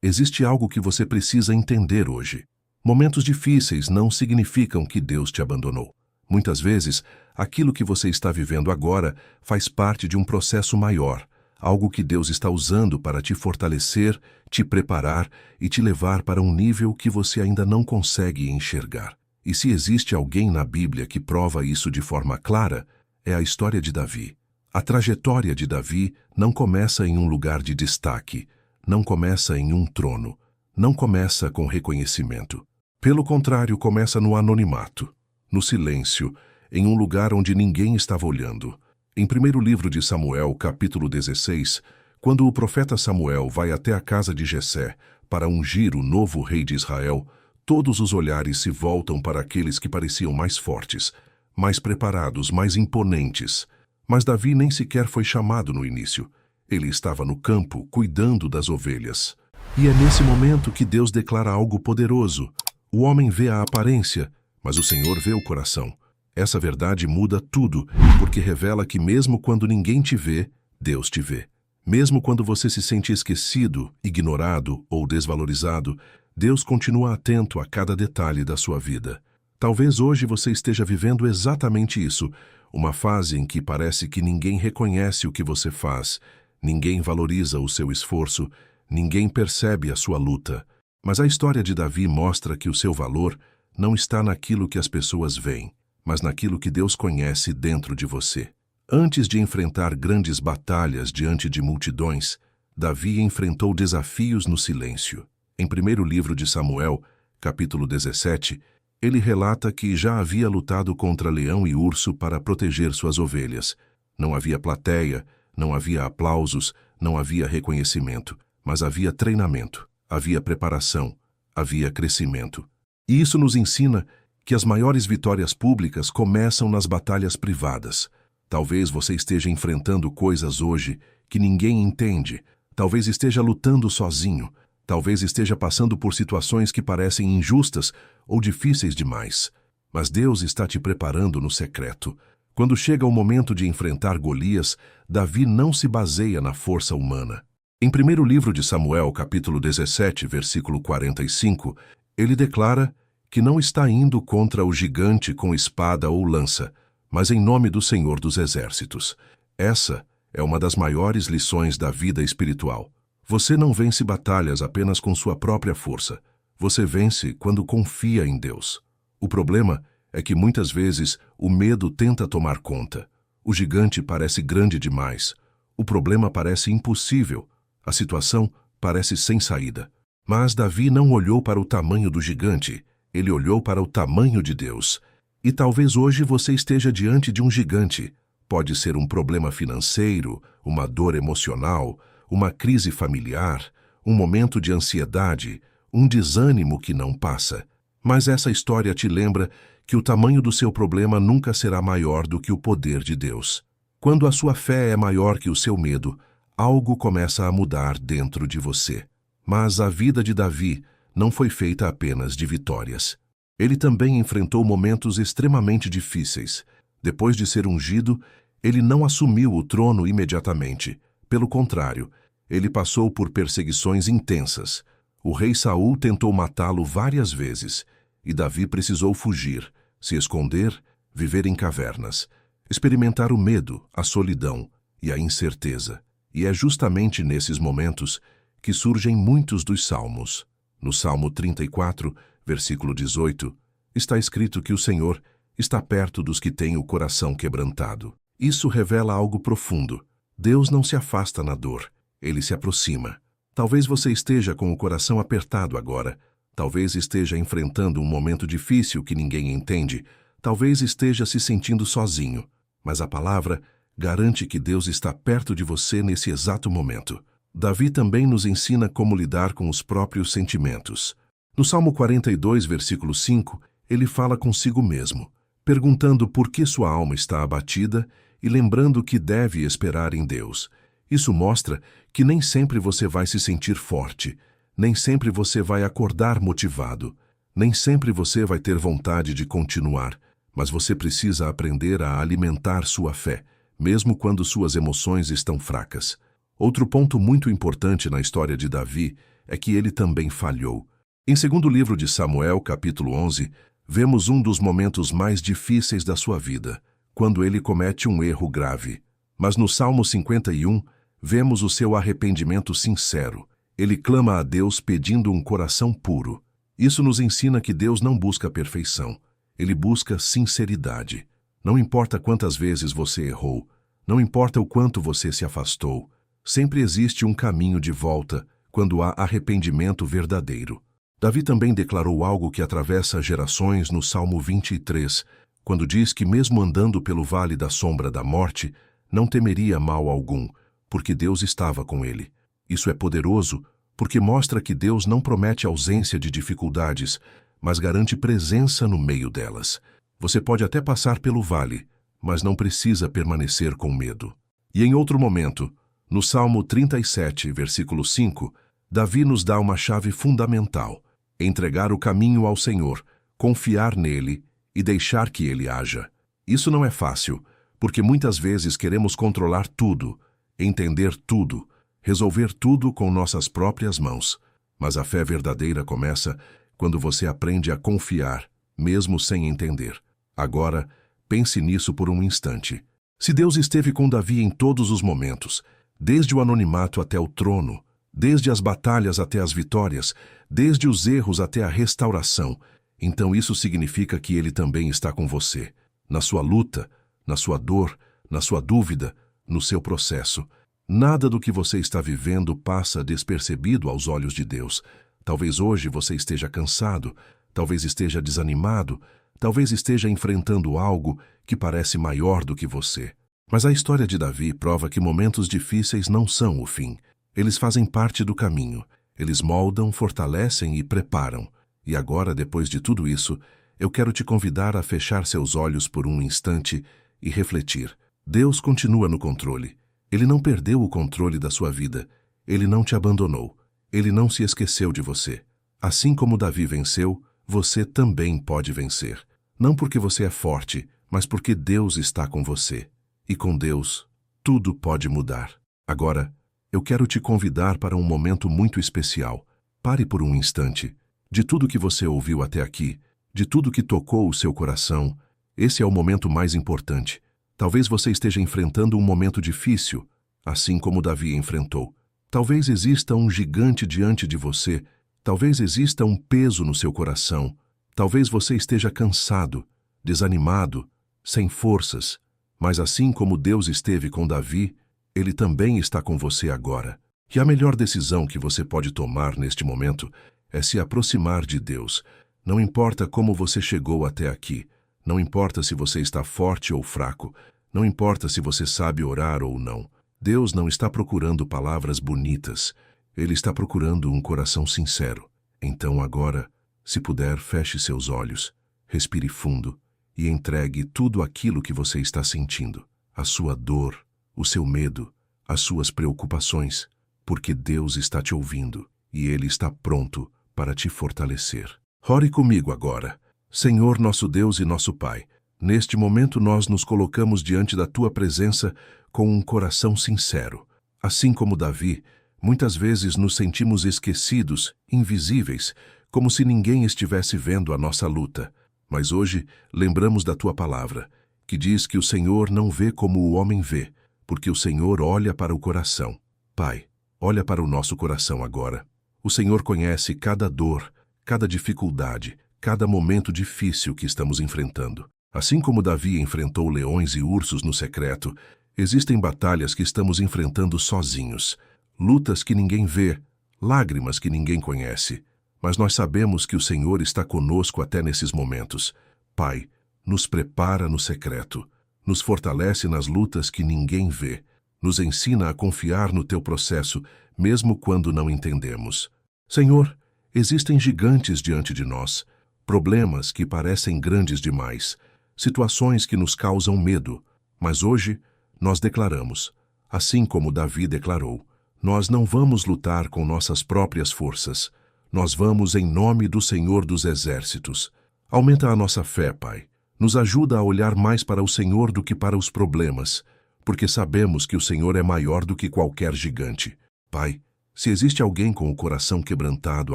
Existe algo que você precisa entender hoje. Momentos difíceis não significam que Deus te abandonou. Muitas vezes, aquilo que você está vivendo agora faz parte de um processo maior, algo que Deus está usando para te fortalecer, te preparar e te levar para um nível que você ainda não consegue enxergar. E se existe alguém na Bíblia que prova isso de forma clara, é a história de Davi. A trajetória de Davi não começa em um lugar de destaque, não começa em um trono, não começa com reconhecimento. Pelo contrário, começa no anonimato, no silêncio, em um lugar onde ninguém estava olhando. Em 1º livro de Samuel, capítulo 16, quando o profeta Samuel vai até a casa de Jessé para ungir o novo rei de Israel, todos os olhares se voltam para aqueles que pareciam mais fortes, mais preparados, mais imponentes. Mas Davi nem sequer foi chamado no início. Ele estava no campo, cuidando das ovelhas. E é nesse momento que Deus declara algo poderoso. O homem vê a aparência, mas o Senhor vê o coração. Essa verdade muda tudo, porque revela que mesmo quando ninguém te vê, Deus te vê. Mesmo quando você se sente esquecido, ignorado ou desvalorizado, Deus continua atento a cada detalhe da sua vida. Talvez hoje você esteja vivendo exatamente isso, uma fase em que parece que ninguém reconhece o que você faz, ninguém valoriza o seu esforço, ninguém percebe a sua luta. Mas a história de Davi mostra que o seu valor não está naquilo que as pessoas veem, mas naquilo que Deus conhece dentro de você. Antes de enfrentar grandes batalhas diante de multidões, Davi enfrentou desafios no silêncio. Em 1º livro de Samuel, capítulo 17, ele relata que já havia lutado contra leão e urso para proteger suas ovelhas. Não havia plateia, não havia aplausos, não havia reconhecimento, mas havia treinamento, havia preparação, havia crescimento. E isso nos ensina que as maiores vitórias públicas começam nas batalhas privadas. Talvez você esteja enfrentando coisas hoje que ninguém entende, talvez esteja lutando sozinho, talvez esteja passando por situações que parecem injustas ou difíceis demais. Mas Deus está te preparando no secreto. Quando chega o momento de enfrentar Golias, Davi não se baseia na força humana. Em 1º livro de Samuel, capítulo 17, versículo 45, ele declara que não está indo contra o gigante com espada ou lança, mas em nome do Senhor dos Exércitos. Essa é uma das maiores lições da vida espiritual. Você não vence batalhas apenas com sua própria força. Você vence quando confia em Deus. O problema é que muitas vezes o medo tenta tomar conta. O gigante parece grande demais. O problema parece impossível. A situação parece sem saída. Mas Davi não olhou para o tamanho do gigante. Ele olhou para o tamanho de Deus. E talvez hoje você esteja diante de um gigante. Pode ser um problema financeiro, uma dor emocional, uma crise familiar, um momento de ansiedade, um desânimo que não passa. Mas essa história te lembra que o tamanho do seu problema nunca será maior do que o poder de Deus. Quando a sua fé é maior que o seu medo, algo começa a mudar dentro de você. Mas a vida de Davi não foi feita apenas de vitórias. Ele também enfrentou momentos extremamente difíceis. Depois de ser ungido, ele não assumiu o trono imediatamente. Pelo contrário, ele passou por perseguições intensas. O rei Saul tentou matá-lo várias vezes, e Davi precisou fugir, se esconder, viver em cavernas, experimentar o medo, a solidão e a incerteza. E é justamente nesses momentos que surgem muitos dos salmos. No Salmo 34, versículo 18, está escrito que o Senhor está perto dos que têm o coração quebrantado. Isso revela algo profundo. Deus não se afasta na dor, Ele se aproxima. Talvez você esteja com o coração apertado agora. Talvez esteja enfrentando um momento difícil que ninguém entende. Talvez esteja se sentindo sozinho. Mas a palavra garante que Deus está perto de você nesse exato momento. Davi também nos ensina como lidar com os próprios sentimentos. No Salmo 42, versículo 5, ele fala consigo mesmo, perguntando por que sua alma está abatida e lembrando que deve esperar em Deus. Isso mostra que nem sempre você vai se sentir forte, nem sempre você vai acordar motivado, nem sempre você vai ter vontade de continuar, mas você precisa aprender a alimentar sua fé, mesmo quando suas emoções estão fracas. Outro ponto muito importante na história de Davi é que ele também falhou. Em 2º livro de Samuel, capítulo 11, vemos um dos momentos mais difíceis da sua vida, quando ele comete um erro grave. Mas no Salmo 51, vemos o seu arrependimento sincero. Ele clama a Deus pedindo um coração puro. Isso nos ensina que Deus não busca perfeição. Ele busca sinceridade. Não importa quantas vezes você errou, não importa o quanto você se afastou, sempre existe um caminho de volta quando há arrependimento verdadeiro. Davi também declarou algo que atravessa gerações no Salmo 23, quando diz que mesmo andando pelo vale da sombra da morte, não temeria mal algum, porque Deus estava com ele. Isso é poderoso porque mostra que Deus não promete ausência de dificuldades, mas garante presença no meio delas. Você pode até passar pelo vale, mas não precisa permanecer com medo. E em outro momento, no Salmo 37, versículo 5, Davi nos dá uma chave fundamental: entregar o caminho ao Senhor, confiar nele e deixar que ele haja. Isso não é fácil, porque muitas vezes queremos controlar tudo, entender tudo, resolver tudo com nossas próprias mãos. Mas a fé verdadeira começa quando você aprende a confiar, mesmo sem entender. Agora, pense nisso por um instante. Se Deus esteve com Davi em todos os momentos, desde o anonimato até o trono, desde as batalhas até as vitórias, desde os erros até a restauração, então isso significa que ele também está com você, na sua luta, na sua dor, na sua dúvida, no seu processo. Nada do que você está vivendo passa despercebido aos olhos de Deus. Talvez hoje você esteja cansado, talvez esteja desanimado, talvez esteja enfrentando algo que parece maior do que você. Mas a história de Davi prova que momentos difíceis não são o fim. Eles fazem parte do caminho. Eles moldam, fortalecem e preparam. E agora, depois de tudo isso, eu quero te convidar a fechar seus olhos por um instante e refletir. Deus continua no controle. Ele não perdeu o controle da sua vida. Ele não te abandonou. Ele não se esqueceu de você. Assim como Davi venceu, você também pode vencer. Não porque você é forte, mas porque Deus está com você. E com Deus, tudo pode mudar. Agora, eu quero te convidar para um momento muito especial. Pare por um instante. De tudo que você ouviu até aqui, de tudo que tocou o seu coração, esse é o momento mais importante. Talvez você esteja enfrentando um momento difícil, assim como Davi enfrentou. Talvez exista um gigante diante de você, talvez exista um peso no seu coração, talvez você esteja cansado, desanimado, sem forças, mas assim como Deus esteve com Davi, Ele também está com você agora. E a melhor decisão que você pode tomar neste momento é se aproximar de Deus. Não importa como você chegou até aqui, não importa se você está forte ou fraco, não importa se você sabe orar ou não. Deus não está procurando palavras bonitas, Ele está procurando um coração sincero. Então agora, se puder, feche seus olhos, respire fundo e entregue tudo aquilo que você está sentindo, a sua dor, o seu medo, as suas preocupações, porque Deus está te ouvindo e Ele está pronto para te fortalecer. Ore comigo agora. Senhor, nosso Deus e nosso Pai, neste momento nós nos colocamos diante da Tua presença com um coração sincero. Assim como Davi, muitas vezes nos sentimos esquecidos, invisíveis, como se ninguém estivesse vendo a nossa luta. Mas hoje lembramos da Tua palavra, que diz que o Senhor não vê como o homem vê, porque o Senhor olha para o coração. Pai, olha para o nosso coração agora. O Senhor conhece cada dor, cada dificuldade, cada momento difícil que estamos enfrentando. Assim como Davi enfrentou leões e ursos no secreto, existem batalhas que estamos enfrentando sozinhos, lutas que ninguém vê, lágrimas que ninguém conhece. Mas nós sabemos que o Senhor está conosco até nesses momentos. Pai, nos prepara no secreto, nos fortalece nas lutas que ninguém vê, nos ensina a confiar no Teu processo, mesmo quando não entendemos. Senhor, existem gigantes diante de nós, problemas que parecem grandes demais, situações que nos causam medo, mas hoje nós declaramos, assim como Davi declarou, nós não vamos lutar com nossas próprias forças, nós vamos em nome do Senhor dos Exércitos. Aumenta a nossa fé, Pai. Nos ajuda a olhar mais para o Senhor do que para os problemas, porque sabemos que o Senhor é maior do que qualquer gigante. Pai, Se existe alguém com o coração quebrantado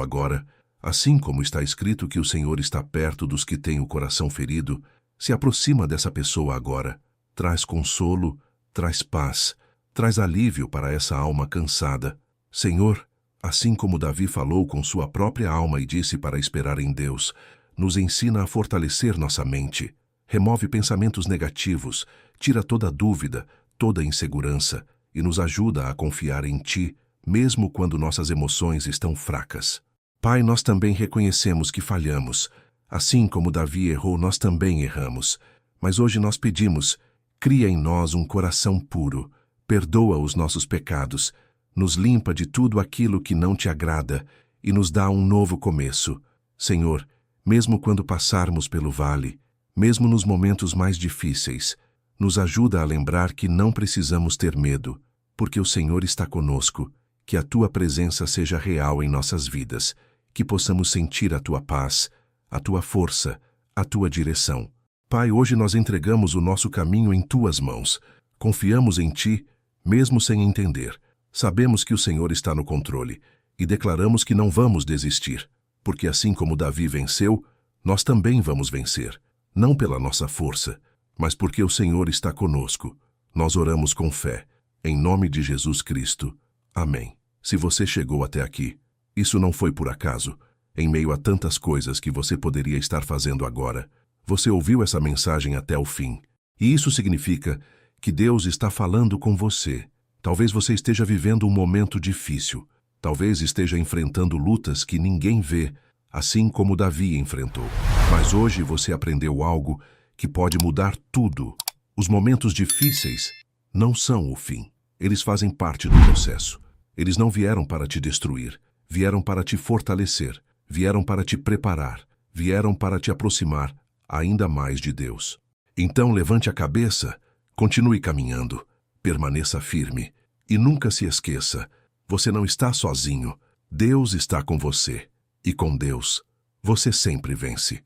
agora, assim como está escrito que o Senhor está perto dos que têm o coração ferido, se aproxima dessa pessoa agora. Traz consolo, traz paz, traz alívio para essa alma cansada. Senhor, assim como Davi falou com sua própria alma e disse para esperar em Deus, nos ensina a fortalecer nossa mente. Remove pensamentos negativos, tira toda dúvida, toda insegurança e nos ajuda a confiar em Ti, mesmo quando nossas emoções estão fracas. Pai, nós também reconhecemos que falhamos. Assim como Davi errou, nós também erramos. Mas hoje nós pedimos, cria em nós um coração puro, perdoa os nossos pecados, nos limpa de tudo aquilo que não Te agrada e nos dá um novo começo. Senhor, mesmo quando passarmos pelo vale, mesmo nos momentos mais difíceis, nos ajuda a lembrar que não precisamos ter medo, porque o Senhor está conosco, que a Tua presença seja real em nossas vidas, que possamos sentir a Tua paz, a Tua força, a Tua direção. Pai, hoje nós entregamos o nosso caminho em Tuas mãos. Confiamos em Ti, mesmo sem entender. Sabemos que o Senhor está no controle e declaramos que não vamos desistir, porque assim como Davi venceu, nós também vamos vencer, não pela nossa força, mas porque o Senhor está conosco. Nós oramos com fé, em nome de Jesus Cristo. Amém. Se você chegou até aqui, isso não foi por acaso. Em meio a tantas coisas que você poderia estar fazendo agora, você ouviu essa mensagem até o fim. E isso significa que Deus está falando com você. Talvez você esteja vivendo um momento difícil. Talvez esteja enfrentando lutas que ninguém vê, assim como Davi enfrentou. Mas hoje você aprendeu algo que pode mudar tudo. Os momentos difíceis não são o fim. Eles fazem parte do processo. Eles não vieram para te destruir. Vieram para te fortalecer. Vieram para te preparar. Vieram para te aproximar ainda mais de Deus. Então levante a cabeça, continue caminhando, permaneça firme e nunca se esqueça, você não está sozinho. Deus está com você e com Deus você sempre vence.